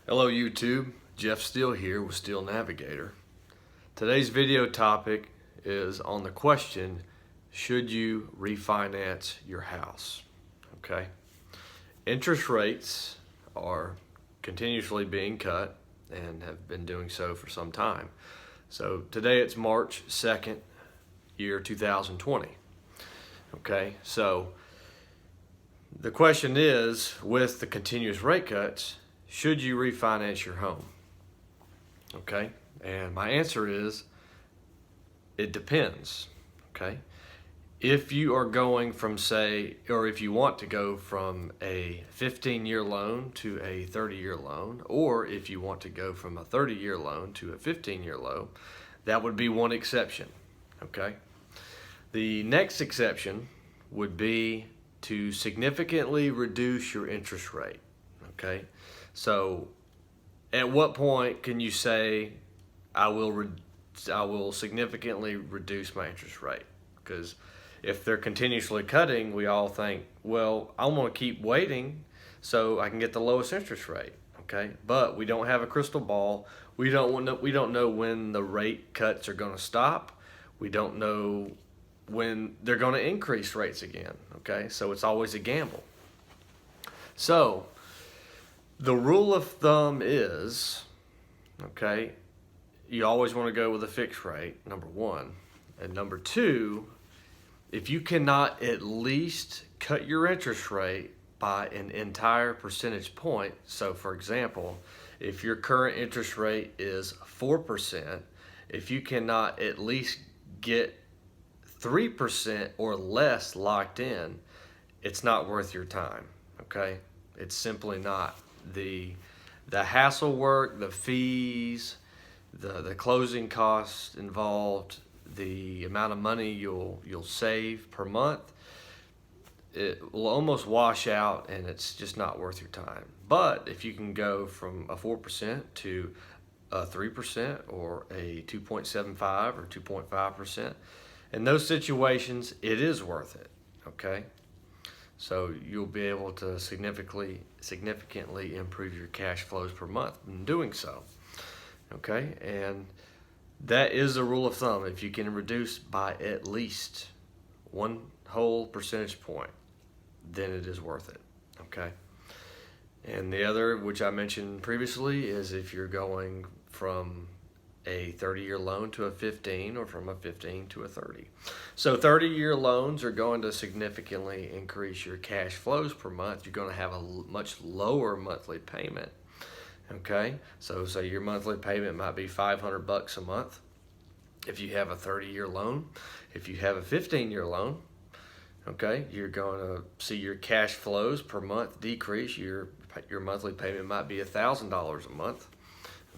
Hello YouTube, Jeff Steele here with Steele Navigator. Today's video topic is on the question, should you refinance your house? Okay. Interest rates are continuously being cut and have been doing so for some time. So today it's March 2nd, year 2020. Okay, so the question is, with the continuous rate cuts, should you refinance your home? Okay, and my answer is, it depends. Okay, if you are going from if you want to go from a 15-year loan to a 30-year loan, or if you want to go from a 30-year loan to a 15-year loan, that would be one exception. Okay, the next exception would be to significantly reduce your interest rate. Okay, so at what point can you say, I will significantly reduce my interest rate? Because if they're continuously cutting, we all think, well, I want to keep waiting so I can get the lowest interest rate. Okay, but we don't have a crystal ball. We don't know when the rate cuts are going to stop. We don't know when they're going to increase rates again. Okay, so it's always a gamble. So the rule of thumb is, okay, you always want to go with a fixed rate, number one. And number two, if you cannot at least cut your interest rate by an entire percentage point, so for example, if your current interest rate is 4%, if you cannot at least get 3% or less locked in, it's not worth your time, okay? It's simply not. The hassle work, the fees, the closing costs involved, the amount of money you'll save per month, it will almost wash out, and it's just not worth your time. But if you can go from a 4% to a 3% or a 2.75 or 2.5%, in those situations, it is worth it, okay? So you'll be able to significantly improve your cash flows per month in doing so. Okay, and that is a rule of thumb. If you can reduce by at least one whole percentage point, then it is worth it. Okay, and the other, which I mentioned previously, is if you're going from a 30-year loan to a 15, or from a 15 to a 30. So 30-year loans are going to significantly increase your cash flows per month. You're going to have a much lower monthly payment. Okay, so say your monthly payment might be $500 a month if you have a 30-year loan. If you have a 15-year loan, okay, you're going to see your cash flows per month decrease. Your monthly payment might be $1,000 a month.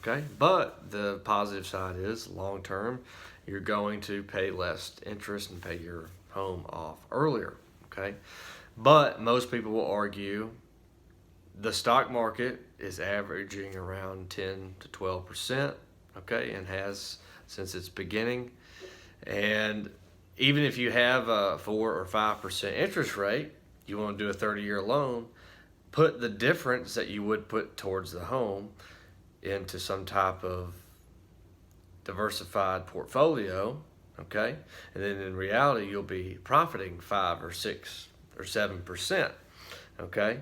Okay, but the positive side is, long term, you're going to pay less interest and pay your home off earlier. Okay, but most people will argue the stock market is averaging around 10 to 12%. Okay, and has since its beginning. And even if you have a 4 or 5% interest rate, you want to do a 30-year loan, put the difference that you would put towards the home into some type of diversified portfolio, okay? And then in reality, you'll be profiting 5 or 6 or 7%, okay,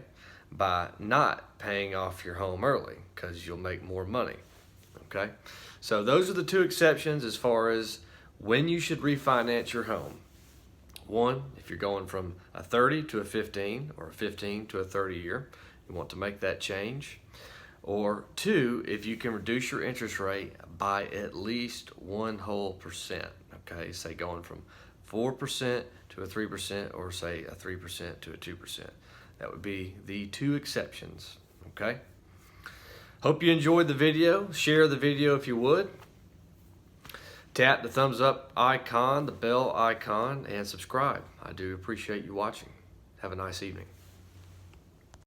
by not paying off your home early, because you'll make more money, okay? So those are the two exceptions as far as when you should refinance your home. One, if you're going from a 30 to a 15, or a 15 to a 30 year, you want to make that change. Or two, if you can reduce your interest rate by at least 1 whole percent, okay? Say going from 4% to a 3%, or say a 3% to a 2%. That would be the two exceptions, okay? Hope you enjoyed the video. Share the video if you would. Tap the thumbs up icon, the bell icon, and subscribe. I do appreciate you watching. Have a nice evening.